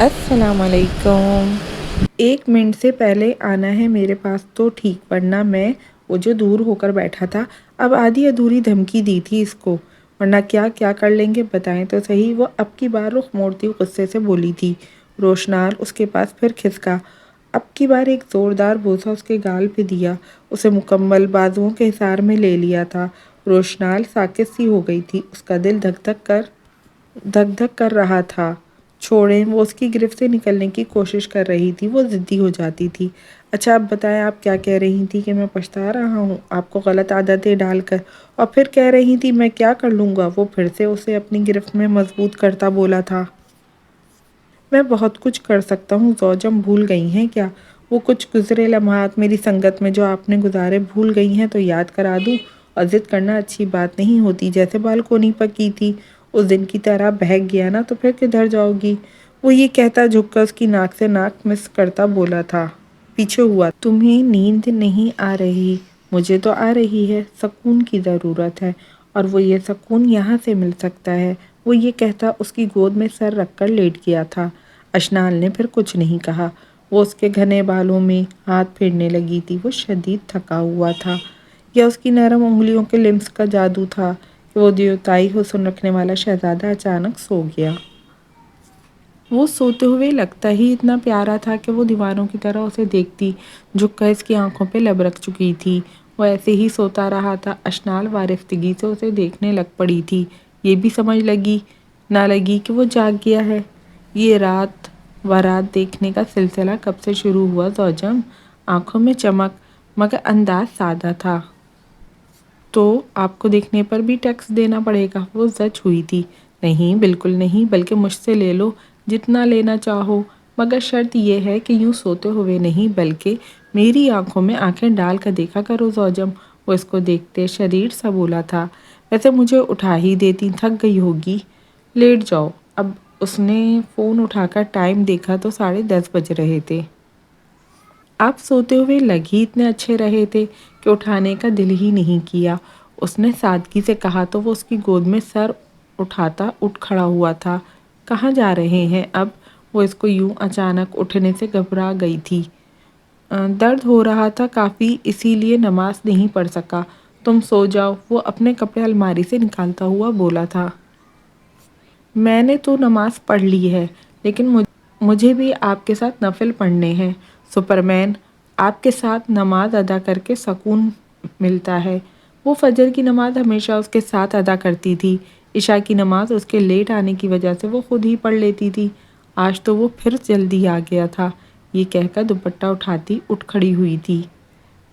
السلام علیکم۔ 1 منٹ سے پہلے آنا ہے میرے پاس تو ٹھیک، ورنہ میں وہ جو دور ہو کر بیٹھا تھا اب آدھی ادھوری دھمکی دی تھی اس کو، ورنہ کیا کیا کر لیں گے بتائیں تو صحیح۔ وہ اب کی بار رخ موڑتی غصے سے بولی تھی۔ روشنال اس کے پاس پھر کھسکا، اب کی بار ایک زوردار بوسہ اس کے گال پہ دیا، اسے مکمل بازوؤں کے حصار میں لے لیا تھا۔ روشنال ساکت سی ہو گئی تھی، اس کا دل دھک دھک کر رہا تھا۔ چھوڑیں، وہ اس کی گرفت سے نکلنے کی کوشش کر رہی تھی، وہ ضدی ہو جاتی تھی۔ اچھا اب بتائیں آپ کیا کہہ رہی تھی؟ کہ میں پچھتا رہا ہوں آپ کو غلط عادتیں ڈال کر، اور پھر کہہ رہی تھی میں کیا کر لوں گا؟ وہ پھر سے اسے اپنی گرفت میں مضبوط کرتا بولا تھا۔ میں بہت کچھ کر سکتا ہوں زوجم، بھول گئی ہیں کیا؟ وہ کچھ گزرے لمحات میری سنگت میں جو آپ نے گزارے بھول گئی ہیں تو یاد کرا دوں؟ اور ضد کرنا اچھی بات نہیں ہوتی، جیسے بالکونی پر کی تھی اس دن کی طرح بہک گیا نا تو پھر کدھر جاؤ گی؟ وہ یہ کہتا جھک کر اس کی ناک سے ناک مس کرتا بولا تھا۔ پیچھے ہوا، تمہیں نیند نہیں آ رہی؟ مجھے تو آ رہی ہے، سکون کی ضرورت ہے، اور وہ یہ سکون یہاں سے مل سکتا ہے۔ وہ یہ کہتا اس کی گود میں سر رکھ کر لیٹ گیا تھا۔ اشنال نے پھر کچھ نہیں کہا، وہ اس کے گھنے بالوں میں ہاتھ پھیرنے لگی تھی۔ وہ شدید تھکا ہوا تھا، یا اس کی نرم انگلیوں کے لمس کا جادو تھا کہ وہ دیوتائی حسن رکھنے والا شہزادہ اچانک سو گیا۔ وہ سوتے ہوئے لگتا ہی اتنا پیارا تھا کہ وہ دیوانوں کی طرح اسے دیکھتی، جھک کر اس کی آنکھوں پہ لب رکھ چکی تھی۔ وہ ایسے ہی سوتا رہا تھا۔ اشنال وارفتگی سے اسے دیکھنے لگ پڑی تھی، یہ بھی سمجھ نہ لگی کہ وہ جاگ گیا ہے۔ یہ رات ورات دیکھنے کا سلسلہ کب سے شروع ہوا زوجم؟ آنکھوں میں چمک، مگر انداز سادہ تھا۔ تو آپ کو دیکھنے پر بھی ٹیکس دینا پڑے گا؟ وہ زچ ہوئی تھی۔ نہیں بالکل نہیں، بلکہ مجھ سے لے لو جتنا لینا چاہو، مگر شرط یہ ہے کہ یوں سوتے ہوئے نہیں بلکہ میری آنکھوں میں آنکھیں ڈال کر دیکھا کرو زوجم۔ وہ اس کو دیکھتے شریر سا بولا تھا۔ ویسے مجھے اٹھا ہی دیتی، تھک گئی ہوگی، لیٹ جاؤ اب۔ اس نے فون اٹھا کر ٹائم دیکھا تو 10:30 بج رہے تھے۔ آپ سوتے ہوئے لگ ہی اتنے اچھے رہے تھے کہ اٹھانے کا دل ہی نہیں کیا، اس نے سادگی سے کہا تو وہ اس کی گود میں سر اٹھاتا اٹھ کھڑا ہوا تھا۔ کہاں جا رہے ہیں اب؟ وہ اس کو یوں اچانک اٹھنے سے گھبرا گئی تھی۔ درد ہو رہا تھا کافی، اسی لیے نماز نہیں پڑھ سکا۔ تم سو جاؤ، وہ اپنے کپڑے الماری سے نکالتا ہوا بولا تھا۔ میں نے تو نماز پڑھ لی ہے، لیکن مجھے بھی آپ کے ساتھ نفل پڑھنے ہیں۔ سپرمین، آپ کے ساتھ نماز ادا کر کے سکون ملتا ہے۔ وہ فجر کی نماز ہمیشہ اس کے ساتھ ادا کرتی تھی، عشاء کی نماز اس کے لیٹ آنے کی وجہ سے وہ خود ہی پڑھ لیتی تھی۔ آج تو وہ پھر جلدی آ گیا تھا، یہ کہہ کر دوپٹہ اٹھاتی اٹھ کھڑی ہوئی تھی۔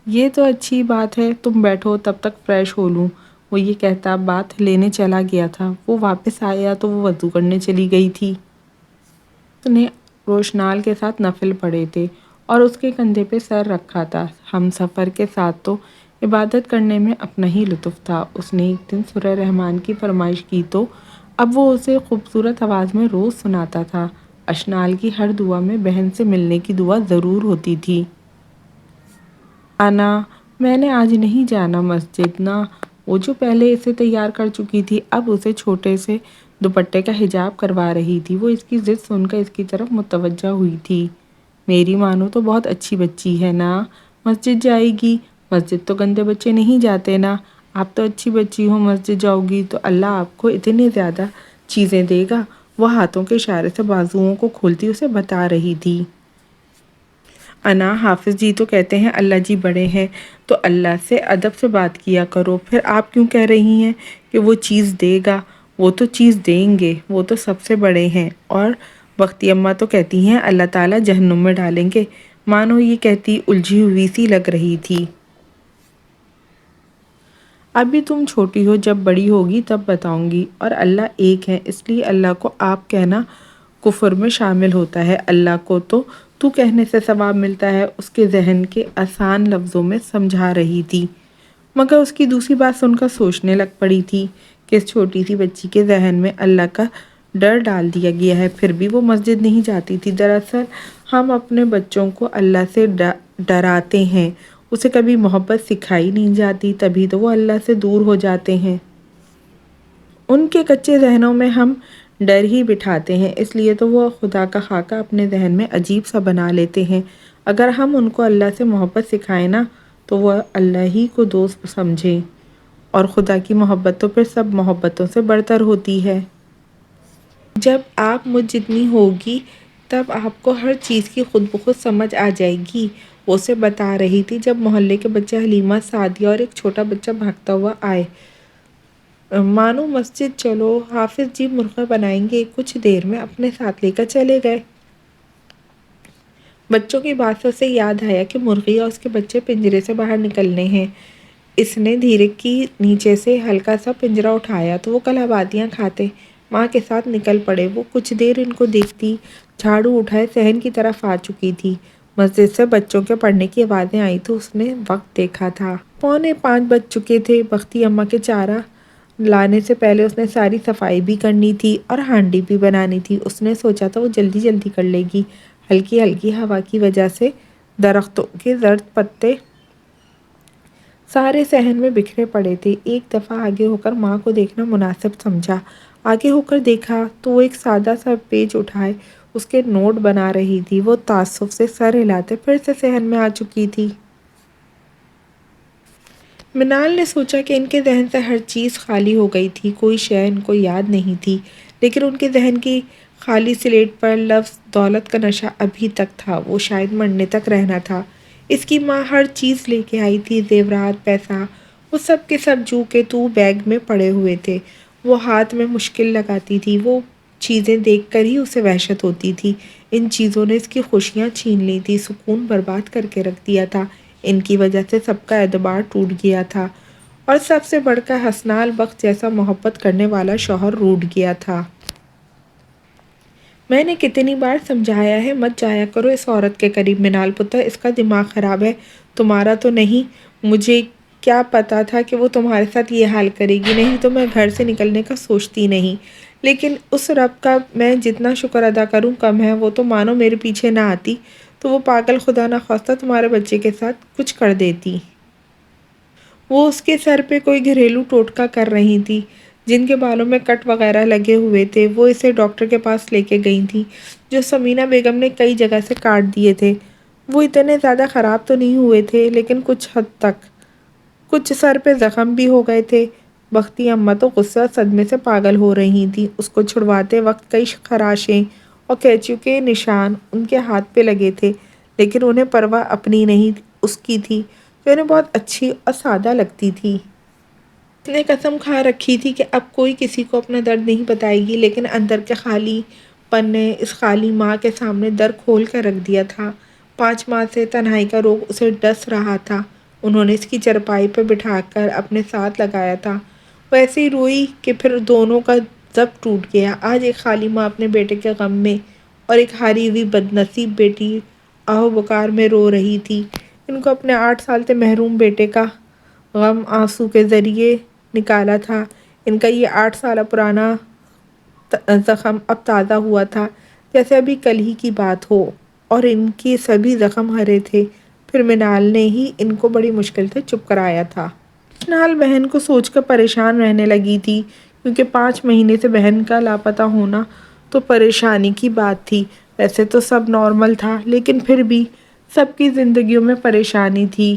یہ تو اچھی بات ہے، تم بیٹھو تب تک فریش ہو لوں، وہ یہ کہتا بات لینے چلا گیا تھا۔ وہ واپس آیا تو وہ وضو کرنے چلی گئی تھی۔ اس نے روشنال کے ساتھ نفل پڑھے تھے اور اس کے کندھے پہ سر رکھا تھا۔ ہم سفر کے ساتھ تو عبادت کرنے میں اپنا ہی لطف تھا۔ اس نے ایک دن سورہ رحمان کی فرمائش کی تو اب وہ اسے خوبصورت آواز میں روز سناتا تھا۔ اشنال کی ہر دعا میں بہن سے ملنے کی دعا ضرور ہوتی تھی۔ انا، میں نے آج نہیں جانا مسجد نا۔ وہ جو پہلے اسے تیار کر چکی تھی اب اسے چھوٹے سے دوپٹے کا حجاب کروا رہی تھی۔ وہ اس کی ضد سن کر اس کی طرف متوجہ ہوئی تھی۔ میری مانو تو بہت اچھی بچی ہے نا، مسجد جائے گی؟ مسجد تو گندے بچے نہیں جاتے نا، آپ تو اچھی بچی ہو، مسجد جاؤ گی تو اللہ آپ کو اتنی زیادہ چیزیں دے گا۔ وہ ہاتھوں کے اشارے سے بازوؤں کو کھولتی اسے بتا رہی تھی۔ انا، حافظ جی تو کہتے ہیں اللہ جی بڑے ہیں، تو اللہ سے ادب سے بات کیا کرو۔ پھر آپ کیوں کہہ رہی ہیں کہ وہ چیز دے گا؟ وہ تو چیز دیں گے، وہ تو سب سے بڑے ہیں۔ اور بختی اماں تو کہتی ہیں اللہ تعالیٰ جہنم میں ڈالیں گے۔ مانو یہ کہتی الجھی ہوئی سی لگ رہی تھی۔ ابھی تم چھوٹی ہو، جب بڑی ہوگی تب بتاؤں گی۔ اور اللہ ایک ہے، اس لیے اللہ کو آپ کہنا کفر میں شامل ہوتا ہے۔ اللہ کو تو کہنے سے ثواب ملتا ہے، اس کے ذہن کے آسان لفظوں میں سمجھا رہی تھی۔ مگر اس کی دوسری بات سن کر سوچنے لگ پڑی تھی کہ اس چھوٹی سی بچی کے ذہن میں اللہ کا ڈر ڈال دیا گیا ہے، پھر بھی وہ مسجد نہیں جاتی تھی۔ دراصل ہم اپنے بچوں کو اللہ سے ڈراتے ہیں، اسے کبھی محبت سکھائی نہیں جاتی، تبھی تو وہ اللہ سے دور ہو جاتے ہیں۔ ان کے کچے ذہنوں میں ہم ڈر ہی بٹھاتے ہیں، اس لیے تو وہ خدا کا خاکہ اپنے ذہن میں عجیب سا بنا لیتے ہیں۔ اگر ہم ان کو اللہ سے محبت سکھائیں نا تو وہ اللہ ہی کو دوست سمجھیں، اور خدا کی محبت تو پھر سب محبتوں سے برتر ہوتی ہے۔ جب آپ مجھ جتنی ہوگی تب آپ کو ہر چیز کی خود بخود سمجھ آ جائے گی، وہ اسے بتا رہی تھی جب محلے کے بچے حلیمہ، سعدیہ اور ایک چھوٹا بچہ بھاگتا ہوا آئے۔ مانو مسجد چلو، حافظ جی مرغا بنائیں گے، کچھ دیر میں اپنے ساتھ لے کر چلے گئے۔ بچوں کی بات سے اسے یاد آیا کہ مرغی اور اس کے بچے پنجرے سے باہر نکلنے ہیں۔ اس نے دھیرے کی نیچے سے ہلکا سا پنجرا اٹھایا تو وہ کل آبادیاں کھاتے۔ ماں کے ساتھ نکل پڑے۔ وہ کچھ دیر ان کو دیکھتی، جھاڑو اٹھائے صحن کی طرف آ چکی تھی۔ مسجد سے بچوں کے پڑھنے کی آوازیں آئی تو اس نے وقت دیکھا تھا۔ 4:45 بج چکے تھے۔ بختی اماں کے چارہ لانے سے پہلے اس نے ساری صفائی بھی کرنی تھی اور ہانڈی بھی بنانی تھی۔ اس نے سوچا تھا وہ جلدی جلدی کر لے گی۔ ہلکی ہلکی ہوا کی وجہ سے درختوں کے زرد پتے سارے صحن میں بکھرے پڑے تھے۔ ایک دفعہ آگے ہو کر ماں کو دیکھنا مناسب سمجھا۔ آگے ہو کر دیکھا تو وہ ایک سادہ سا پیج اٹھائے اس کے نوٹ بنا رہی تھی۔ وہ تعصب سے سر ہلاتے پھر سے صحن میں آ چکی تھی۔ منال نے سوچا کہ ان کے ذہن سے ہر چیز خالی ہو گئی تھی، کوئی شے ان کو یاد نہیں تھی، لیکن ان کے ذہن کی خالی سلیٹ پر لفظ دولت کا نشہ ابھی تک تھا۔ وہ شاید مرنے تک رہنا تھا۔ اس کی ماں ہر چیز لے کے آئی تھی، زیورات، پیسہ، وہ سب کے سب جو کے تو بیگ میں پڑے ہوئے تھے۔ وہ ہاتھ میں مشکل لگاتی تھی۔ وہ چیزیں دیکھ کر ہی اسے وحشت ہوتی تھی۔ ان چیزوں نے اس کی خوشیاں چھین لی تھی، سکون برباد کر کے رکھ دیا تھا۔ ان کی وجہ سے سب کا اعتبار ٹوٹ گیا تھا، اور سب سے بڑھ کر حسنال بخت جیسا محبت کرنے والا شوہر روٹھ گیا تھا۔ میں نے کتنی بار سمجھایا ہے مت جایا کرو اس عورت کے قریب منال پتر، اس کا دماغ خراب ہے، تمہارا تو نہیں۔ مجھے کیا پتا تھا کہ وہ تمہارے ساتھ یہ حال کرے گی، نہیں تو میں گھر سے نکلنے کا سوچتی نہیں۔ لیکن اس رب کا میں جتنا شکر ادا کروں کم ہے، وہ تو مانو میرے پیچھے نہ آتی تو وہ پاگل خدا نخواستہ تمہارے بچے کے ساتھ کچھ کر دیتی۔ وہ اس کے سر پہ کوئی گھریلو ٹوٹکا کر رہی تھی، جن کے بالوں میں کٹ وغیرہ لگے ہوئے تھے۔ وہ اسے ڈاکٹر کے پاس لے کے گئی تھی جو سمینہ بیگم نے کئی جگہ سے کاٹ دیے تھے۔ وہ اتنے زیادہ خراب تو نہیں ہوئے تھے لیکن کچھ حد تک، کچھ سر پہ زخم بھی ہو گئے تھے۔ بختی اماں تو غصے اور صدمے سے پاگل ہو رہی تھیں۔ اس کو چھڑواتے وقت کئی خراشیں اور کینچیوں کے نشان ان کے ہاتھ پہ لگے تھے، لیکن انہیں پرواہ اپنی نہیں اس کی تھی، جو انہیں بہت اچھی اور سادہ لگتی تھی۔ اس نے قسم کھا رکھی تھی کہ اب کوئی کسی کو اپنا درد نہیں بتائے گی، لیکن اندر کے خالی پن نے اس خالی ماں کے سامنے در کھول کر رکھ دیا تھا۔ 5 ماہ سے تنہائی کا روگ اسے ڈس رہا تھا۔ انہوں نے اس کی چرپائی پہ بٹھا کر اپنے ساتھ لگایا تھا۔ وہ ایسے ہی روئی کہ پھر دونوں کا ضبط ٹوٹ گیا۔ آج ایک خالی ماں اپنے بیٹے کے غم میں اور ایک ہاری ہوئی بدنصیب بیٹی آہو بکار میں رو رہی تھی۔ ان کو اپنے 8 سال سے محروم بیٹے کا غم آنسو کے ذریعے نکالا تھا۔ ان کا یہ 8 سالہ پرانا زخم اب تازہ ہوا تھا جیسے ابھی کل ہی کی بات ہو، اور ان کے سبھی زخم ہرے تھے۔ پھر منال نے ہی ان کو بڑی مشکل سے چپ کرایا تھا۔ منال بہن کو سوچ کر پریشان رہنے لگی تھی، کیونکہ 5 مہینے سے بہن کا لاپتہ ہونا تو پریشانی کی بات تھی۔ ویسے تو سب نارمل تھا، لیکن پھر بھی سب کی زندگیوں میں پریشانی تھی۔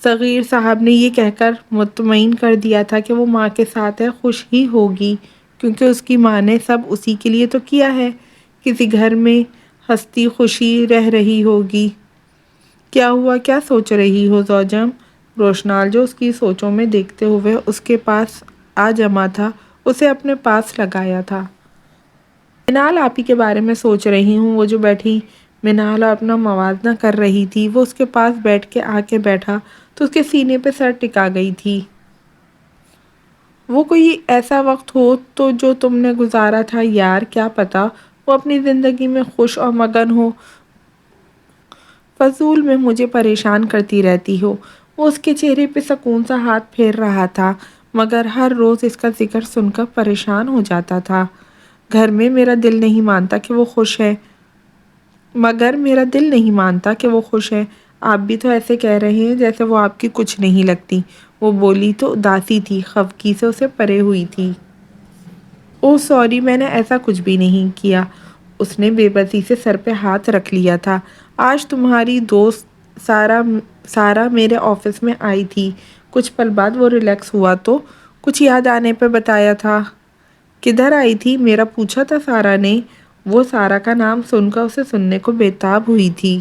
صغیر صاحب نے یہ کہہ کر مطمئن کر دیا تھا کہ وہ ماں کے ساتھ ہے، خوش ہی ہوگی، کیونکہ اس کی ماں نے سب اسی کے لیے تو کیا ہے۔ کسی گھر میں ہستی خوشی رہ رہی ہوگی۔ کیا ہوا، کیا سوچ رہی ہو زوجم؟ روشنال جو اس کی سوچوں میں دیکھتے ہوئے اس کے پاس آ جمع تھا، اسے اپنے پاس لگایا تھا۔ منال آپی کے بارے میں سوچ رہی ہوں۔ وہ جو بیٹھی منال اور اپنا موازنہ کر رہی تھی، وہ اس کے پاس بیٹھ کے آ کے بیٹھا تو اس کے سینے پہ سر ٹکا گئی تھی۔ وہ کوئی ایسا وقت ہو تو جو تم نے گزارا تھا یار، کیا پتا وہ اپنی زندگی میں خوش اور مگن ہو، فضول میں مجھے پریشان کرتی رہتی ہو۔ وہ اس کے چہرے پہ سکون سا ہاتھ پھیر رہا تھا، مگر ہر روز اس کا ذکر سن کر پریشان ہو جاتا تھا۔ گھر میں میرا دل نہیں مانتا کہ وہ خوش ہے، مگر میرا دل نہیں مانتا کہ وہ خوش ہے۔ آپ بھی تو ایسے کہہ رہے ہیں جیسے وہ آپ کی کچھ نہیں لگتی۔ وہ بولی تو اداسی تھی، خفگی سے اسے پرے ہوئی تھی۔ اوہ سوری، میں نے ایسا کچھ بھی نہیں کیا۔ اس نے بے بسی سے سر پہ ہاتھ رکھ لیا تھا۔ آج تمہاری دوست سارا میرے آفس میں آئی تھی۔ کچھ پل بعد وہ ریلیکس ہوا تو کچھ یاد آنے پہ بتایا تھا۔ کدھر آئی تھی؟ میرا پوچھا تھا سارا نے۔ وہ سارا کا نام سن کر اسے سننے کو بےتاب ہوئی تھی۔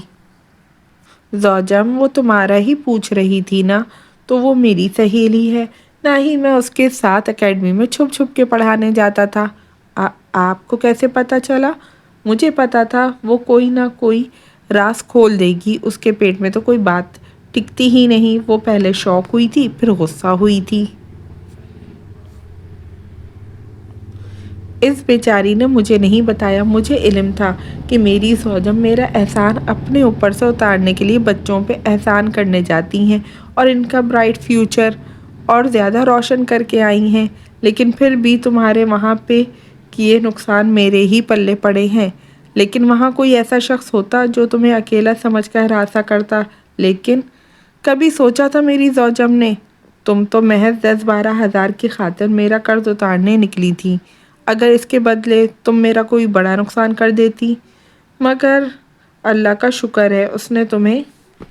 زوجم، وہ تمہارا ہی پوچھ رہی تھی نا؟ تو وہ میری سہیلی ہے، نہ ہی میں اس کے ساتھ اکیڈمی میں چھپ چھپ کے پڑھانے جاتا تھا۔ آپ کو کیسے پتا چلا؟ مجھے پتا تھا وہ کوئی نہ کوئی راز کھول دے گی۔ اس کے پیٹ میں تو کوئی بات ٹکتی ہی نہیں۔ وہ پہلے شوق ہوئی تھی، پھر غصہ ہوئی تھی۔ اس بیچاری نے مجھے نہیں بتایا۔ مجھے علم تھا کہ میری زوجم میرا احسان اپنے اوپر سے اتارنے کے لیے بچوں پہ احسان کرنے جاتی ہیں اور ان کا برائٹ فیوچر اور زیادہ روشن کر کے آئی ہیں، لیکن پھر بھی تمہارے وہاں پہ کیے نقصان میرے ہی پلے پڑے ہیں۔ لیکن وہاں کوئی ایسا شخص ہوتا جو تمہیں اکیلا سمجھ کر ہراساں کرتا، لیکن کبھی سوچا تھا میری زوجم نے؟ تم تو محض 10-12 ہزار کی خاطر میرا قرض اتارنے نکلی تھی، اگر اس کے بدلے تم میرا کوئی بڑا نقصان کر دیتی۔ مگر اللہ کا شکر ہے اس نے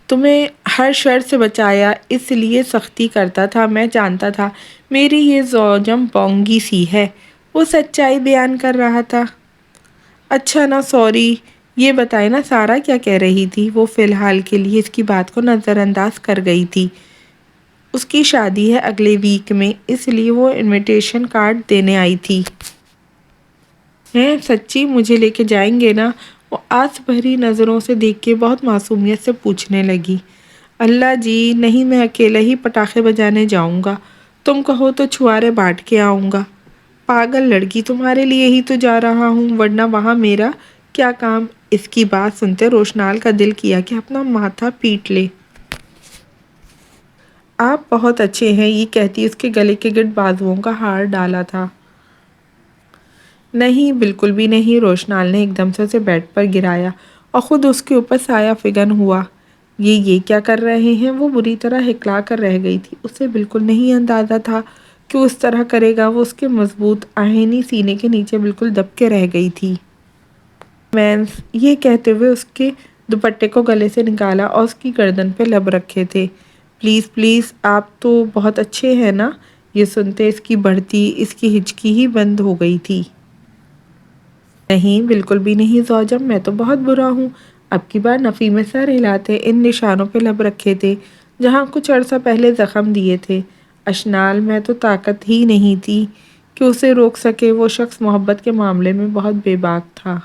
تمہیں ہر شر سے بچایا، اس لیے سختی کرتا تھا۔ میں جانتا تھا میری یہ زوجم بونگی سی ہے۔ وہ سچائی بیان کر رہا تھا۔ اچھا نا، سوری، یہ بتائے نا سارا کیا کہہ رہی تھی؟ وہ فی الحال کے لیے اس کی بات کو نظر انداز کر گئی تھی۔ اس کی شادی ہے اگلے ویک میں، اس لیے وہ انویٹیشن کارڈ دینے آئی تھی۔ ہیں سچی؟ مجھے لے کے جائیں گے نا؟ وہ آس بھری نظروں سے دیکھ کے بہت معصومیت سے پوچھنے لگی۔ اللہ جی نہیں، میں اکیلا ہی پٹاخے بجانے جاؤں گا۔ تم کہو تو چھوارے بانٹ کے آؤں گا۔ پاگل لڑکی، تمہارے لیے ہی تو جا رہا ہوں، ورنہ وہاں میرا کیا کام؟ اس کی بات سنتے روشنال کا دل کیا کہ اپنا ماتھا پیٹ لے۔ آپ بہت اچھے ہیں، یہ کہتی اس کے گلے کے گرد بازوؤں کا ہار ڈالا تھا۔ نہیں، بالکل بھی نہیں۔ روشنال نے ایک دم سے اسے بیڈ پر گرایا اور خود اس کے اوپر سایہ فگن ہوا۔ یہ کیا کر رہے ہیں؟ وہ بری طرح ہکلا کر رہ گئی تھی۔ اسے بالکل نہیں اندازہ تھا کہ وہ اس طرح کرے گا۔ وہ اس کے مضبوط آہنی سینے کے نیچے بالکل دب کے رہ گئی تھی۔ مینس، یہ کہتے ہوئے اس کے دوپٹے کو گلے سے نکالا اور اس کی گردن پہ لب رکھے تھے۔ پلیز پلیز، آپ تو بہت اچھے ہیں نا؟ یہ سنتے اس کی ہچکی ہی بند ہو گئی تھی۔ نہیں، بالکل بھی نہیں زوجم، میں تو بہت برا ہوں۔ اب کی بار نفی میں سر ہلاتے ان نشانوں پہ لب رکھے تھے جہاں کچھ عرصہ پہلے زخم دیے تھے۔ اشنال میں تو طاقت ہی نہیں تھی کہ اسے روک سکے۔ وہ شخص محبت کے معاملے میں بہت بے باک تھا۔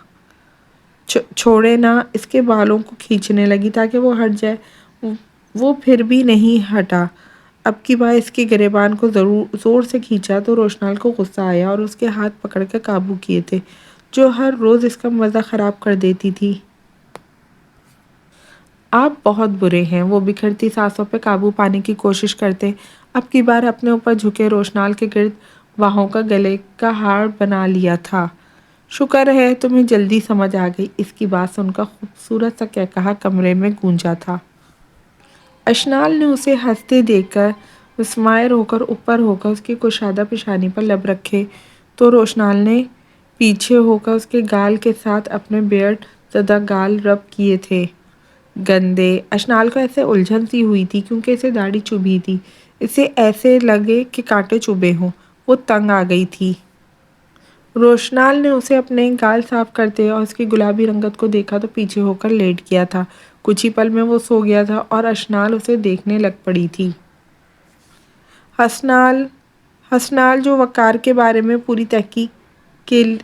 چھوڑے نا، اس کے بالوں کو کھینچنے لگی تاکہ وہ ہٹ جائے۔ وہ پھر بھی نہیں ہٹا۔ اب کی بار اس کے گریبان کو زور سے کھینچا تو روشنال کو غصہ آیا اور اس کے ہاتھ پکڑ کے قابو کیے تھے جو ہر روز اس کا مزہ خراب کر دیتی تھی۔ آپ بہت برے ہیں۔ وہ بکھرتی سانسوں پہ قابو پانے کی کوشش کرتے اب کی بار اپنے اوپر جھکے روشنال کے گرد باہوں کا گلے کا ہار بنا لیا تھا۔ شکر ہے تمہیں جلدی سمجھ آ گئی۔ اس کی بات سن کر خوبصورت سا کہکہا کمرے میں گونجا تھا۔ اشنال نے اسے ہنستے دیکھ کر مسمائر ہو کر اوپر ہو کر اس کی کشادہ پیشانی پر لب رکھے تو روشنال نے پیچھے ہو کر اس کے گال کے ساتھ اپنے بیئرڈ زدہ گال رب کیے تھے۔ گندے! اشنال کو ایسے الجھن سی ہوئی تھی کیونکہ اسے داڑھی چبھی تھی۔ اسے ایسے لگے کہ کانٹے چبھے ہوں۔ وہ تنگ آ گئی تھی۔ روشنال نے اسے اپنے گال صاف کرتے اور اس کی گلابی رنگت کو دیکھا تو پیچھے ہو کر لیٹ گیا تھا۔ کچھ ہی پل میں وہ سو گیا تھا اور اشنال اسے دیکھنے لگ پڑی تھی۔ حسنال جو وقار کے بارے میں پوری تحقیق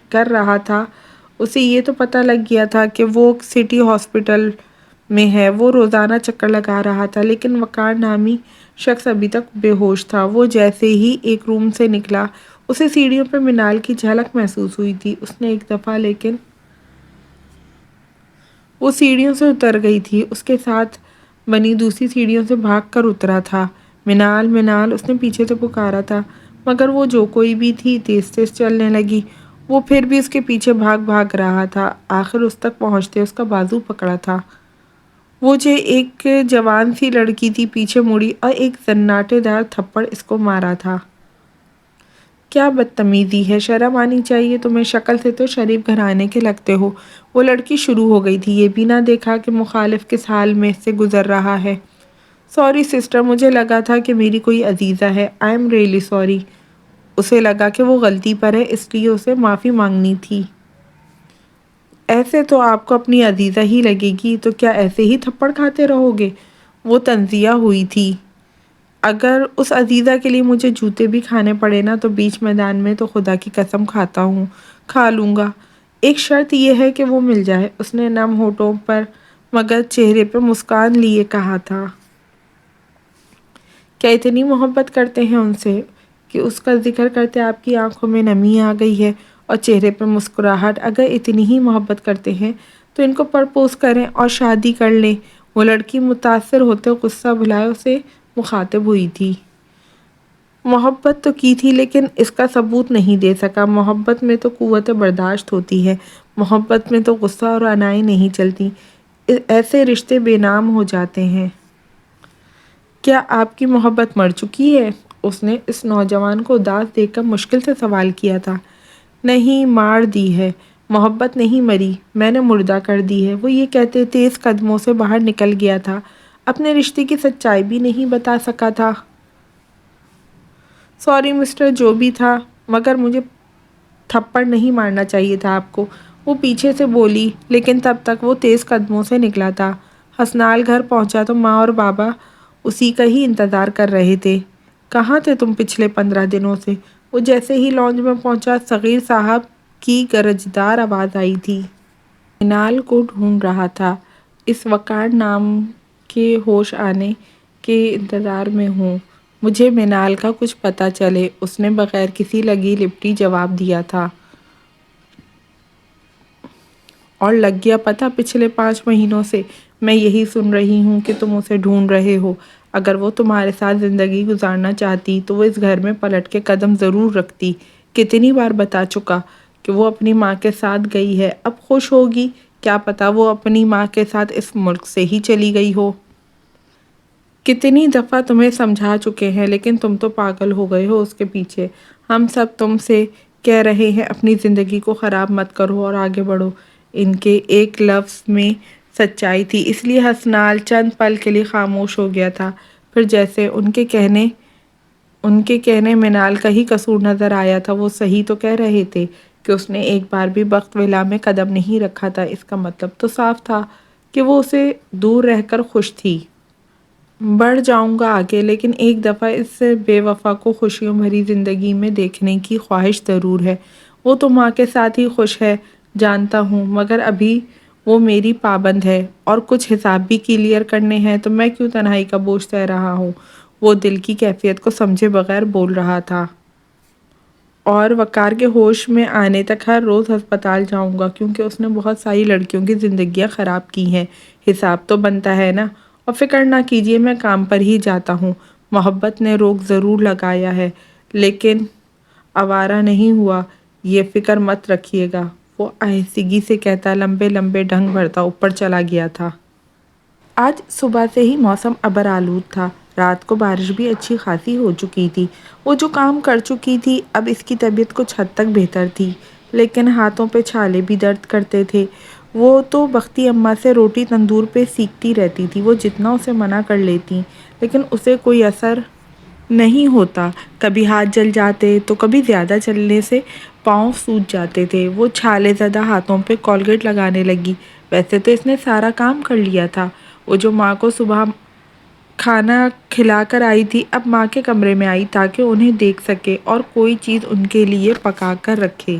کر رہا تھا، اسے یہ تو پتہ لگ گیا تھا کہ وہ سٹی ہاسپٹل میں ہے۔ وہ روزانہ چکر لگا رہا تھا لیکن وقار نامی شخص ابھی تک بے ہوش تھا۔ وہ جیسے ہی ایک روم سے نکلا اسے سیڑھیوں پہ منال کی جھلک محسوس ہوئی تھی۔ اس نے ایک دفعہ لیکن وہ سیڑھیوں سے اتر گئی تھی۔ اس کے ساتھ بنی دوسری سیڑھیوں سے بھاگ کر اترا تھا۔ منال منال، اس نے پیچھے سے پکارا تھا، مگر وہ جو کوئی بھی تھی تیز تیز چلنے لگی۔ وہ پھر بھی اس کے پیچھے بھاگ رہا تھا۔ آخر اس تک پہنچتے اس کا بازو پکڑا تھا۔ وہ جو ایک جوان سی لڑکی تھی پیچھے مڑی اور ایک زناٹے دار تھپڑ اس کو مارا تھا۔ کیا بدتمیزی ہے، شرم آنی چاہیے تمہیں، شکل سے تو شریف گھرانے کے لگتے ہو۔ وہ لڑکی شروع ہو گئی تھی، یہ بھی نہ دیکھا کہ مخالف کس حال میں سے گزر رہا ہے۔ سوری سسٹر، مجھے لگا تھا کہ میری کوئی عزیزہ ہے۔ I am really sorry. اسے لگا کہ وہ غلطی پر ہے، اس لیے اسے معافی مانگنی تھی۔ ایسے تو آپ کو اپنی عزیزہ ہی لگے گی، تو کیا ایسے ہی تھپڑ کھاتے رہو گے؟ وہ تنزیہ ہوئی تھی۔ اگر اس عزیزہ کے لیے مجھے جوتے بھی کھانے پڑے نا تو بیچ میدان میں، تو خدا کی قسم کھا لوں گا۔ ایک شرط یہ ہے کہ وہ مل جائے، اس نے نم ہونٹوں پر مگر چہرے پہ مسکان لیے کہا تھا۔ کیا اتنی محبت کرتے ہیں ان سے کہ اس کا ذکر کرتے آپ کی آنکھوں میں نمی آ گئی ہے اور چہرے پہ مسکراہٹ؟ اگر اتنی ہی محبت کرتے ہیں تو ان کو پرپوز کریں اور شادی کر لیں۔ وہ لڑکی متاثر ہوتے غصہ بھلائے اسے مخاطب ہوئی تھی۔ محبت تو کی تھی لیکن اس کا ثبوت نہیں دے سکا۔ محبت میں تو قوت برداشت ہوتی ہے، محبت میں تو غصہ اور انائی نہیں چلتی۔ ایسے رشتے بے نام ہو جاتے ہیں۔ کیا آپ کی محبت مر چکی ہے؟ اس نے اس نوجوان کو اداس دیکھ کر مشکل سے سوال کیا تھا۔ نہیں، مار دی ہے۔ محبت نہیں مری، میں نے مردہ کر دی ہے۔ وہ یہ کہتے تیز قدموں سے باہر نکل گیا تھا، اپنے رشتے کی سچائی بھی نہیں بتا سکا تھا۔ سوری مسٹر، جو بھی تھا، مگر مجھے تھپڑ نہیں مارنا چاہیے تھا آپ کو، وہ پیچھے سے بولی، لیکن تب تک وہ تیز قدموں سے نکلا تھا۔ حسنال گھر پہنچا تو ماں اور بابا اسی کا ہی انتظار کر رہے تھے۔ کہاں تھے تم پچھلے 15 دنوں سے؟ وہ جیسے ہی لانج میں پہنچا، صغیر صاحب کی گرجدار آواز آئی تھی۔ منال کو ڈھونڈ رہا تھا، اس وقار نام کے ہوش آنے کے انتظار میں ہوں۔ مجھے منال کا کچھ پتہ چلے، اس نے بغیر کسی لگی لپٹی جواب دیا تھا۔ اور لگ گیا پتہ، پچھلے 5 مہینوں سے میں یہی سن رہی ہوں کہ تم اسے ڈھونڈ رہے ہو۔ اگر وہ تمہارے ساتھ زندگی گزارنا چاہتی تو وہ اس گھر میں پلٹ کے قدم ضرور رکھتی۔ کتنی بار بتا چکا کہ وہ اپنی ماں کے ساتھ گئی ہے، اب خوش ہوگی۔ کیا پتا وہ اپنی ماں کے ساتھ اس ملک سے ہی چلی گئی ہو۔ کتنی دفعہ تمہیں سمجھا چکے ہیں، لیکن تم تو پاگل ہو گئے ہو اس کے پیچھے۔ ہم سب تم سے کہہ رہے ہیں اپنی زندگی کو خراب مت کرو اور آگے بڑھو۔ ان کے ایک لفظ میں سچائی تھی، اس لیے حسنال چند پل کے لیے خاموش ہو گیا تھا۔ پھر جیسے ان کے کہنے منال کا ہی قصور نظر آیا تھا۔ وہ صحیح تو کہہ رہے تھے کہ اس نے ایک بار بھی بخت ویلا میں قدم نہیں رکھا تھا۔ اس کا مطلب تو صاف تھا کہ وہ اسے دور رہ کر خوش تھی۔ بڑھ جاؤں گا آگے، لیکن ایک دفعہ اس بے وفا کو خوشیوں بھری زندگی میں دیکھنے کی خواہش ضرور ہے۔ وہ تو ماں کے ساتھ ہی خوش ہے، جانتا ہوں، مگر ابھی وہ میری پابند ہے اور کچھ حساب بھی کلیئر کرنے ہیں، تو میں کیوں تنہائی کا بوجھ سہ رہا ہوں؟ وہ دل کی کیفیت کو سمجھے بغیر بول رہا تھا۔ اور وقار کے ہوش میں آنے تک ہر روز ہسپتال جاؤں گا، کیونکہ اس نے بہت ساری لڑکیوں کی زندگیاں خراب کی ہیں۔ حساب تو بنتا ہے نا۔ اور فکر نہ کیجیے، میں کام پر ہی جاتا ہوں۔ محبت نے روک ضرور لگایا ہے، لیکن آوارہ نہیں ہوا، یہ فکر مت رکھیے گا۔ وہ آہستگی سے کہتا لمبے لمبے ڈھنگ بھرتا اوپر چلا گیا تھا۔ آج صبح سے ہی موسم ابر آلود تھا، رات کو بارش بھی اچھی خاصی ہو چکی تھی۔ وہ جو کام کر چکی تھی، اب اس کی طبیعت کچھ حد تک بہتر تھی، لیکن ہاتھوں پہ چھالے بھی درد کرتے تھے۔ وہ تو بختی اماں سے روٹی تندور پہ سیکتی رہتی تھی، وہ جتنا اسے منع کر لیتی لیکن اسے کوئی اثر نہیں ہوتا۔ کبھی ہاتھ جل جاتے تو کبھی زیادہ چلنے سے پاؤں سوج جاتے تھے۔ وہ چھالے زدہ ہاتھوں پہ کولگیٹ لگانے لگی۔ ویسے تو اس نے سارا کام کر لیا تھا۔ وہ جو ماں کو صبح کھانا کھلا کر آئی تھی، اب ماں کے کمرے میں آئی تاکہ انہیں دیکھ سکے اور کوئی چیز ان کے لیے پکا کر رکھے۔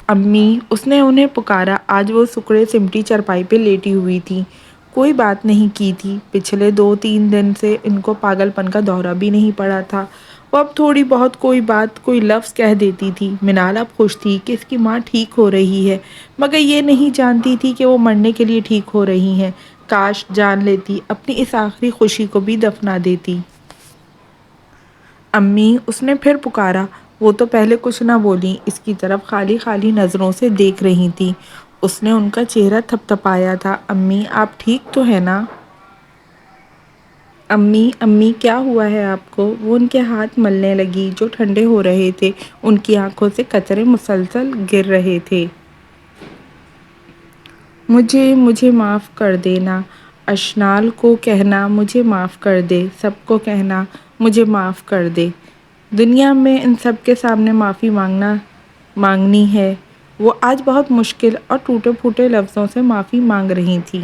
امی، اس نے انہیں پکارا۔ آج وہ سکڑے سمٹی چارپائی پہ لیٹی ہوئی تھی، کوئی بات نہیں کی تھی۔ پچھلے 2-3 دن سے ان کو پاگل پن کا دورہ بھی نہیں پڑا تھا۔ وہ اب تھوڑی بہت کوئی بات، کوئی لفظ کہہ دیتی تھی۔ منال اب خوش تھی کہ اس کی ماں ٹھیک ہو رہی ہے، مگر یہ نہیں جانتی تھی کہ وہ مرنے کے لیے ٹھیک ہو رہی ہیں۔ کاش جان لیتی، اپنی اس آخری خوشی کو بھی دفنا دیتی۔ امی، اس نے پھر پکارا۔ وہ تو پہلے کچھ نہ بولیں، اس کی طرف خالی خالی نظروں سے دیکھ رہی تھیں۔ اس نے ان کا چہرہ تھپتھپایا تھا۔ امی، آپ ٹھیک تو ہیں نا؟ امی امی کیا ہوا ہے آپ کو؟ وہ ان کے ہاتھ ملنے لگی جو ٹھنڈے ہو رہے تھے، ان کی آنکھوں سے قطرے مسلسل گر رہے تھے۔ مجھے معاف کر دینا، اشنال کو کہنا مجھے معاف کر دے، سب کو کہنا مجھے معاف کر دے۔ دنیا میں ان سب کے سامنے معافی مانگنی ہے۔ وہ آج بہت مشکل اور ٹوٹے پھوٹے لفظوں سے معافی مانگ رہی تھی۔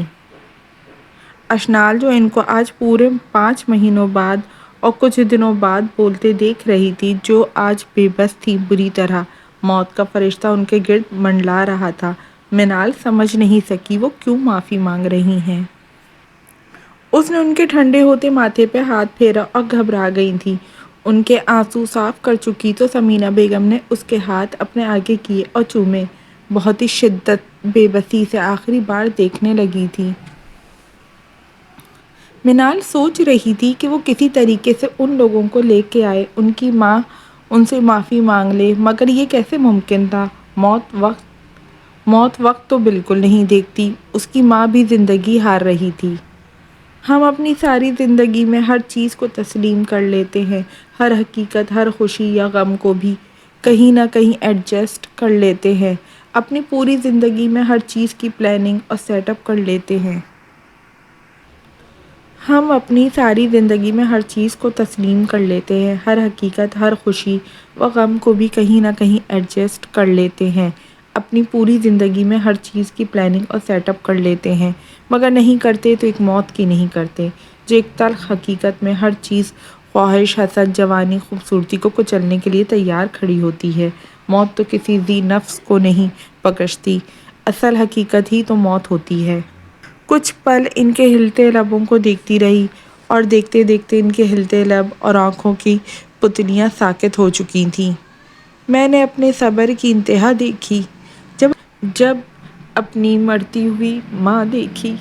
اشنال جو ان کو آج پورے 5 مہینوں بعد اور کچھ دنوں بعد بولتے دیکھ رہی تھی، جو آج بے بس تھی بری طرح۔ موت کا فرشتہ ان کے گرد منڈلا رہا تھا۔ منال سمجھ نہیں سکی وہ کیوں معافی مانگ رہی ہیں۔ اس نے ان کے ٹھنڈے ہوتے ماتھے پہ ہاتھ پھیرا اور گھبرا گئی تھی۔ ان کے آنسو صاف کر چکی تو سمینا بیگم نے اس کے ہاتھ اپنے آگے کیے اور چومے۔ بہت ہی شدت بے بسی سے آخری بار دیکھنے لگی تھی۔ منال سوچ رہی تھی کہ وہ کسی طریقے سے ان لوگوں کو لے کے آئے، ان کی ماں ان سے معافی مانگ لے، مگر یہ کیسے ممکن تھا؟ موت وقت تو بالکل نہیں دیکھتی۔ اس کی ماں بھی زندگی ہار رہی تھی۔ ہم اپنی ساری زندگی میں ہر چیز کو تسلیم کر لیتے ہیں، ہر حقیقت، ہر خوشی یا غم کو بھی کہیں نہ کہیں ایڈجسٹ کر لیتے ہیں، اپنی پوری زندگی میں ہر چیز کی پلاننگ اور سیٹ اپ کر لیتے ہیں۔ ہم اپنی ساری زندگی میں ہر چیز کو تسلیم کر لیتے ہیں، ہر حقیقت، ہر خوشی و غم کو بھی کہیں نہ کہیں ایڈجسٹ کر لیتے ہیں، اپنی پوری زندگی میں ہر چیز کی پلاننگ اور سیٹ اپ کر لیتے ہیں، مگر نہیں کرتے تو ایک موت کی نہیں کرتے، جو ایک تلخ حقیقت میں ہر چیز، خواہش، حسد، جوانی، خوبصورتی کو کچلنے کے لیے تیار کھڑی ہوتی ہے۔ موت تو کسی ذی نفس کو نہیں بخشتی، اصل حقیقت ہی تو موت ہوتی ہے۔ کچھ پل ان کے ہلتے لبوں کو دیکھتی رہی اور دیکھتے دیکھتے ان کے ہلتے لب اور آنکھوں کی پتلیاں ساکت ہو چکی تھیں۔ میں نے اپنے صبر کی انتہا دیکھی جب اپنی مرتی ہوئی ماں دیکھی۔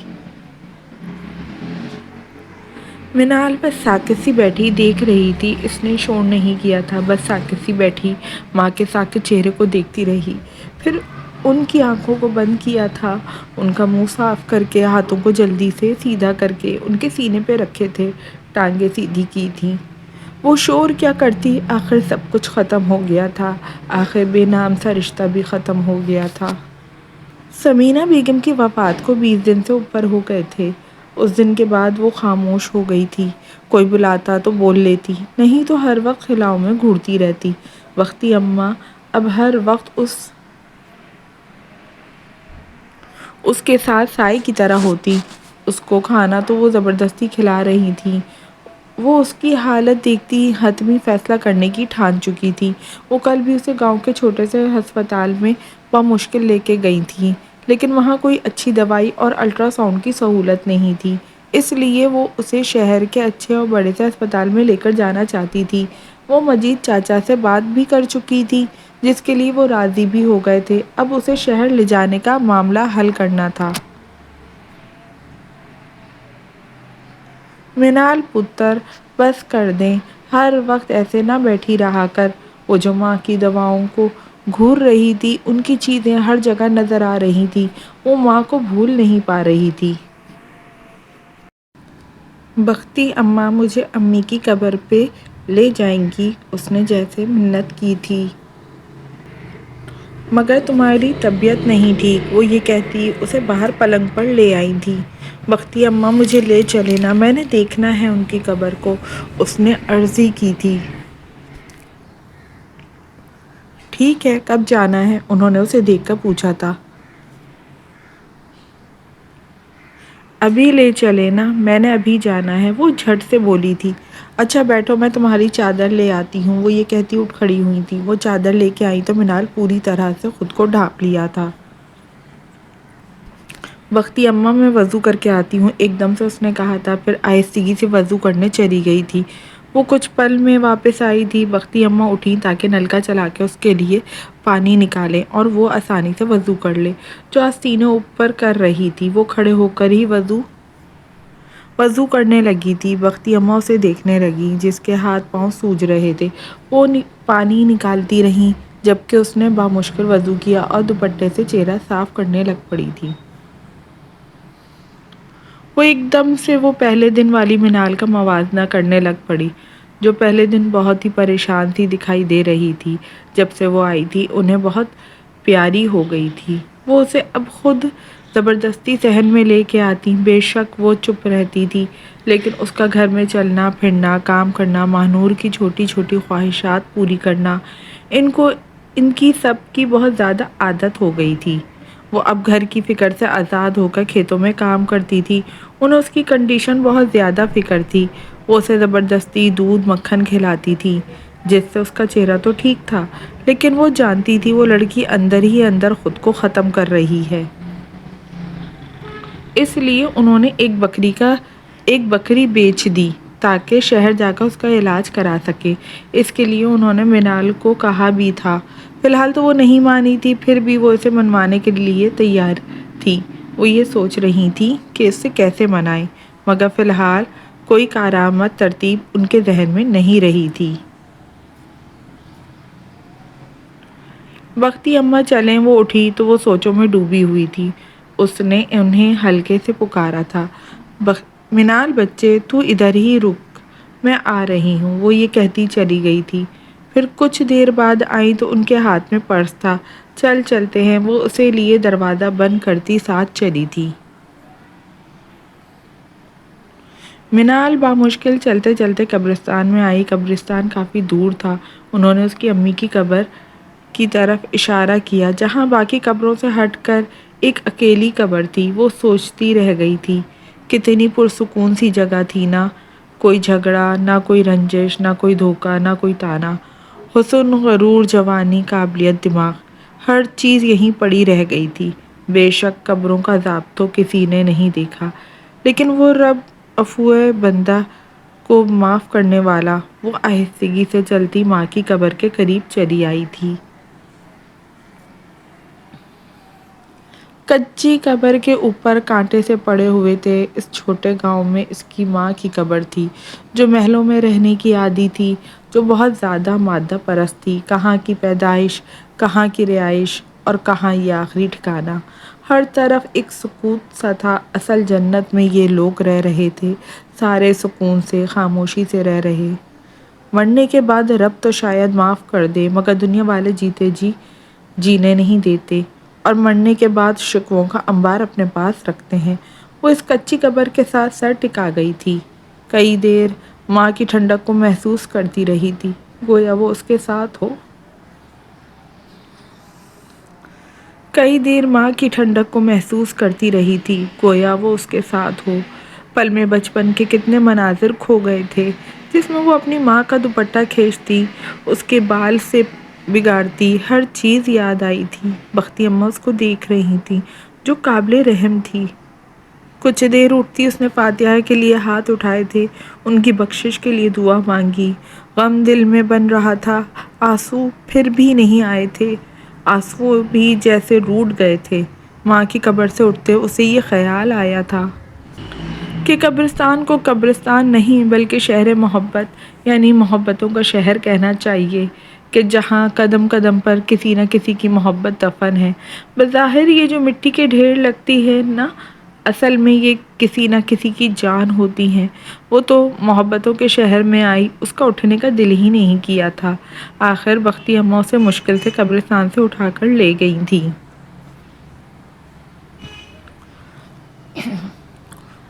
منال بس ساکت سی بیٹھی دیکھ رہی تھی، اس نے شور نہیں کیا تھا، بس ساکت سی بیٹھی ماں کے ساکت چہرے کو دیکھتی رہی، پھر ان کی آنکھوں کو بند کیا تھا، ان کا منہ صاف کر کے، ہاتھوں کو جلدی سے سیدھا کر کے ان کے سینے پہ رکھے تھے، ٹانگیں سیدھی کی تھیں۔ وہ شور کیا کرتی، آخر سب کچھ ختم ہو گیا تھا، آخر بے نام سا رشتہ بھی ختم ہو گیا تھا۔ سمینا بیگم کی وفات کو 20 دن سے اوپر ہو گئے تھے۔ اس دن کے بعد وہ خاموش ہو گئی تھی۔ کوئی بلاتا تو بول لیتی، نہیں تو ہر وقت خلاؤں میں گھورتی رہتی۔ بختی اماں اب ہر وقت اس کے ساتھ سائے کی طرح ہوتی۔ اس کو کھانا تو وہ زبردستی کھلا رہی تھیں۔ وہ اس کی حالت دیکھتی ہی حتمی فیصلہ کرنے کی ٹھان چکی تھی۔ وہ کل بھی اسے گاؤں کے چھوٹے سے ہسپتال میں بمشکل لے کے گئی تھیں، لیکن وہاں کوئی اچھی دوائی اور الٹرا ساؤنڈ کی سہولت نہیں تھی، اس لیے وہ اسے شہر کے اچھے اور بڑے سے ہسپتال میں لے کر جانا چاہتی تھی۔ وہ مجید چاچا سے بات بھی کر چکی تھی، جس کے لیے وہ راضی بھی ہو گئے تھے۔ اب اسے شہر لے جانے کا معاملہ حل کرنا تھا۔ منال پتر، بس کر دیں، ہر وقت ایسے نہ بیٹھی رہا کر۔ وہ جو ماں کی دواؤں کو گھور رہی تھی، ان کی چیزیں ہر جگہ نظر آ رہی تھی، وہ ماں کو بھول نہیں پا رہی تھی۔ بختی اماں مجھے امی کی قبر پہ لے جائیں گی، اس نے جیسے منت کی تھی۔ مگر تمہاری طبیعت نہیں ٹھیک، وہ یہ کہتی اسے باہر پلنگ پر لے آئی تھیں۔ بختی اماں مجھے لے چلے نا، میں نے دیکھنا ہے ان کی قبر کو، اس نے عرضی کی تھی۔ ٹھیک ہے، کب جانا ہے؟ انہوں نے اسے دیکھ کر پوچھا تھا۔ ابھی لے چلے نا، میں نے ابھی جانا ہے، وہ جھٹ سے بولی تھی۔ اچھا بیٹھو، میں تمہاری چادر لے آتی ہوں، وہ یہ کہتی اٹھ کھڑی ہوئی تھی۔ وہ چادر لے کے آئی تو منال پوری طرح سے خود کو ڈھانپ لیا تھا۔ بختی اماں میں وضو کر کے آتی ہوں، ایک دم سے اس نے کہا تھا، پھر آہستگی سے وضو کرنے چلی گئی تھی۔ وہ کچھ پل میں واپس آئی تھی۔ بختی اماں اٹھیں تاکہ نلکا چلا کے اس کے لیے پانی نکالیں اور وہ آسانی سے وضو کر لے۔ جو آستینیں اوپر کر رہی تھی، وہ کھڑے ہو کر ہی وضو کرنے لگی تھی۔ بختی اماں اسے دیکھنے لگی، جس کے ہاتھ پاؤں سوج رہے تھے۔ وہ پانی نکالتی رہیں جبکہ اس نے بامشکل وضو کیا اور دوپٹے سے چہرہ صاف کرنے لگ پڑی تھی۔ وہ ایک دم سے وہ پہلے دن والی منال کا موازنہ کرنے لگ پڑی، جو پہلے دن بہت ہی پریشان تھی دکھائی دے رہی تھی۔ جب سے وہ آئی تھی انہیں بہت پیاری ہو گئی تھی۔ وہ اسے اب خود زبردستی صحن میں لے کے آتی۔ بے شک وہ چپ رہتی تھی، لیکن اس کا گھر میں چلنا پھرنا، کام کرنا، ماہنور کی چھوٹی چھوٹی خواہشات پوری کرنا، ان کی سب کی بہت زیادہ عادت ہو گئی تھی۔ وہ اب گھر کی فکر سے آزاد ہو کر کھیتوں میں کام کرتی تھی۔ انہیں اس کی کنڈیشن بہت زیادہ فکر تھی۔ وہ اسے زبردستی دودھ مکھن کھلاتی تھی، جس سے اس کا چہرہ تو ٹھیک تھا، لیکن وہ جانتی تھی وہ لڑکی اندر ہی اندر خود کو ختم کر رہی ہے۔ اس لیے انہوں نے ایک بکری بیچ دی تاکہ شہر جا کر اس کا علاج کرا سکے۔ اس کے لیے انہوں نے منال کو کہا بھی تھا۔ فی الحال تو وہ نہیں مانی تھی، پھر بھی وہ اسے منوانے کے لیے تیار تھی۔ وہ یہ سوچ رہی تھی کہ اسے کیسے منائے، مگر فی الحال کوئی کارآمد ترتیب ان کے ذہن میں نہیں رہی تھی۔ بختی اماں چلیں وہ اٹھی تو وہ سوچوں میں ڈوبی ہوئی تھی۔ اس نے انہیں ہلکے سے پکارا تھا، منال بچے تو ادھر ہی رک، میں آ رہی ہوں۔ وہ یہ کہتی چلی گئی تھی۔ پھر کچھ دیر بعد آئی تو ان کے ہاتھ میں پرس تھا۔ چلتے ہیں، وہ اسے لیے دروازہ بند کرتی ساتھ چلی تھی۔ منال بامشکل چلتے چلتے قبرستان میں آئی۔ قبرستان کافی دور تھا۔ انہوں نے اس کی امی کی قبر کی طرف اشارہ کیا، جہاں باقی قبروں سے ہٹ کر ایک اکیلی قبر تھی۔ وہ سوچتی رہ گئی تھی، کتنی پرسکون سی جگہ تھی، نہ کوئی جھگڑا، نہ کوئی رنجش، نہ کوئی دھوکہ، نہ کوئی طعنہ۔ حسن، غرور، جوانی، قابلیت، دماغ، ہر چیز یہیں پڑی رہ گئی تھی۔ بے شک قبروں کا عذاب تو کسی نے نہیں دیکھا، لیکن وہ رب عفو بندہ کو معاف کرنے والا۔ وہ آہستگی سے چلتی ماں کی قبر کے قریب چلی آئی تھی۔ کچی قبر کے اوپر کانٹے سے پڑے ہوئے تھے۔ اس چھوٹے گاؤں میں اس کی ماں کی قبر تھی، جو محلوں میں رہنے کی عادی تھی، جو بہت زیادہ مادہ پرست تھی۔ کہاں کی پیدائش، کہاں کی رہائش، اور کہاں یہ آخری ٹھکانہ۔ ہر طرف ایک سکوت سا تھا۔ اصل جنت میں یہ لوگ رہ رہے تھے، سارے سکون سے، خاموشی سے رہ رہے۔ مرنے کے بعد رب تو شاید معاف کر دے، مگر دنیا والے جیتے جی جینے نہیں دیتے، اور مرنے کے بعد شکووں کا انبار اپنے پاس رکھتے ہیں۔ وہ اس کچی قبر کے ساتھ سر ٹکا گئی تھی۔ کئی دیر ماں کی ٹھنڈک کو محسوس کرتی رہی تھی، گویا وہ اس کے ساتھ ہو۔ پل میں بچپن کے کتنے مناظر کھو گئے تھے، جس میں وہ اپنی ماں کا دوپٹہ کھینچتی، اس کے بال سے بگاڑتی، ہر چیز یاد آئی تھی۔ بختی اماں اس کو دیکھ رہی تھی، جو قابل رحم تھی۔ کچھ دیر اٹھتی، اس نے فاتحہ کے لیے ہاتھ اٹھائے تھے، ان کی بخشش کے لیے دعا مانگی۔ غم دل میں بن رہا تھا، آنسو پھر بھی نہیں آئے تھے، آنسو بھی جیسے روٹھ گئے تھے۔ ماں کی قبر سے اٹھتے اسے یہ خیال آیا تھا کہ قبرستان کو قبرستان نہیں بلکہ شہر محبت، یعنی محبتوں کا شہر کہنا چاہیے، کہ جہاں قدم قدم پر کسی نہ کسی کی محبت دفن ہے۔ بظاہر یہ جو مٹی کے ڈھیر لگتی ہے نا، اصل میں یہ کسی نہ کسی کی جان ہوتی ہیں۔ وہ تو محبتوں کے شہر میں آئی، اس کا اٹھنے کا دل ہی نہیں کیا تھا۔ آخر بختی اماں اسے مشکل سے قبرستان سے اٹھا کر لے گئی تھیں۔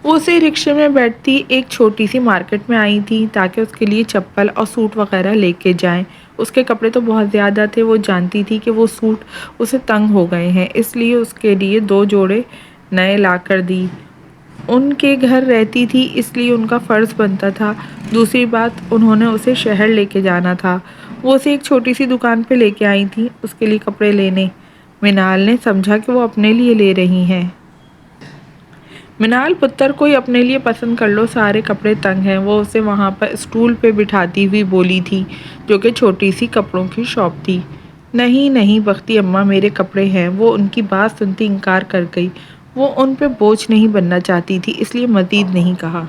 وہ اسے رکشے میں بیٹھتی ایک چھوٹی سی مارکیٹ میں آئی تھی تاکہ اس کے لیے چپل اور سوٹ وغیرہ لے کے جائیں۔ اس کے کپڑے تو بہت زیادہ تھے، وہ جانتی تھی کہ وہ سوٹ اسے تنگ ہو گئے ہیں، اس لیے اس کے لیے 2 جوڑے نئے لا کر دی۔ ان کے گھر رہتی تھی، اس لیے ان کا فرض بنتا تھا۔ دوسری بات، انہوں نے اسے شہر لے کے جانا تھا۔ وہ اسے ایک چھوٹی سی دکان پہ لے کے آئی تھی، اس کے لیے کپڑے لینے۔ منال نے سمجھا کہ وہ اپنے لیے لے رہی ہیں۔ منال پتر کوئی اپنے لیے پسند کر لو، سارے کپڑے تنگ ہیں۔ وہ اسے وہاں پر اسٹول پہ بٹھاتی ہوئی بولی تھی، جو کہ چھوٹی سی کپڑوں کی شاپ تھی۔ نہیں نہیں بختی اماں، میرے کپڑے ہیں۔ وہ ان کی بات سنتی انکار کر گئی۔ وہ ان پہ بوجھ نہیں بننا چاہتی تھی، اس لیے مزید نہیں کہا۔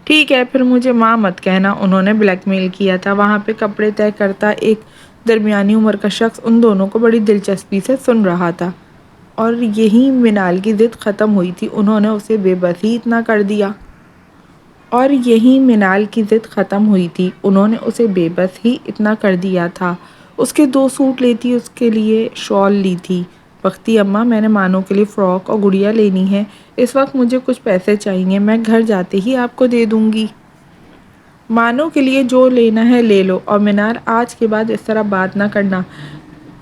ٹھیک ہے، پھر مجھے ماں مت کہنا، انہوں نے بلیک میل کیا تھا۔ وہاں پہ کپڑے طے کرتا ایک درمیانی عمر کا شخص ان دونوں کو بڑی دلچسپی سے سن رہا تھا، اور یہی منال کی ضد ختم ہوئی تھی، انہوں نے اسے بے بس ہی اتنا کر دیا۔ اور یہی منال کی ضد ختم ہوئی تھی، انہوں نے اسے بے بس ہی اتنا کر دیا تھا۔ اس کے 2 سوٹ لیتی، اس کے لیے شال لی تھی۔ بختی اماں، میں نے مانو کے لیے فراک اور گڑیا لینی ہے، اس وقت مجھے کچھ پیسے چاہیے، میں گھر جاتے ہی آپ کو دے دوں گی۔ مانو کے لیے جو لینا ہے لے لو، اور منال آج کے بعد اس طرح بات نہ کرنا۔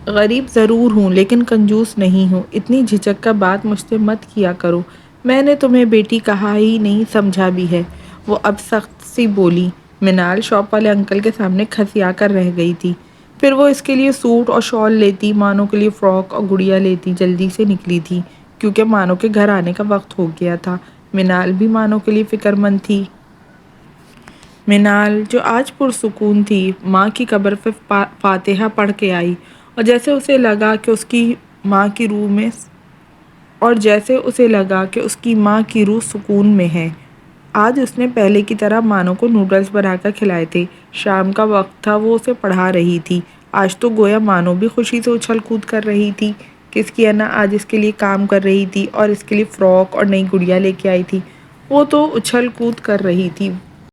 غریب ضرور ہوں لیکن کنجوس نہیں ہوں، اتنی جھجک کر بات مجھ سے مت کیا کرو، میں نے تمہیں بیٹی کہا ہی نہیں، سمجھا بھی ہے۔ وہ اب سخت سی بولی۔ منال شاپ والے انکل کے سامنے کھسیا کر رہ گئی تھی۔ پھر وہ اس کے لیے سوٹ اور شال لیتی، مانو کے لیے فراک اور گڑیا لیتی، جلدی سے نکلی تھی کیونکہ مانو کے گھر آنے کا وقت ہو گیا تھا۔ منال بھی مانو کے لیے فکر مند تھی۔ منال جو آج پرسکون تھی، ماں کی قبر پہ فاتحہ پڑھ کے آئی، اور جیسے اسے لگا کہ اس کی ماں کی روح سکون میں ہے۔ آج اس نے پہلے کی طرح مانو کو نوڈلز بنا کر کھلائے تھے۔ شام کا وقت تھا، وہ اسے پڑھا رہی تھی۔ آج تو گویا مانو بھی خوشی سے اچھل کود کر رہی تھی کہ اس کی انا آج اس کے لیے کام کر رہی تھی اور اس کے لیے فراک اور نئی گڑیا لے کے آئی تھی۔ وہ تو اچھل کود کر رہی تھی،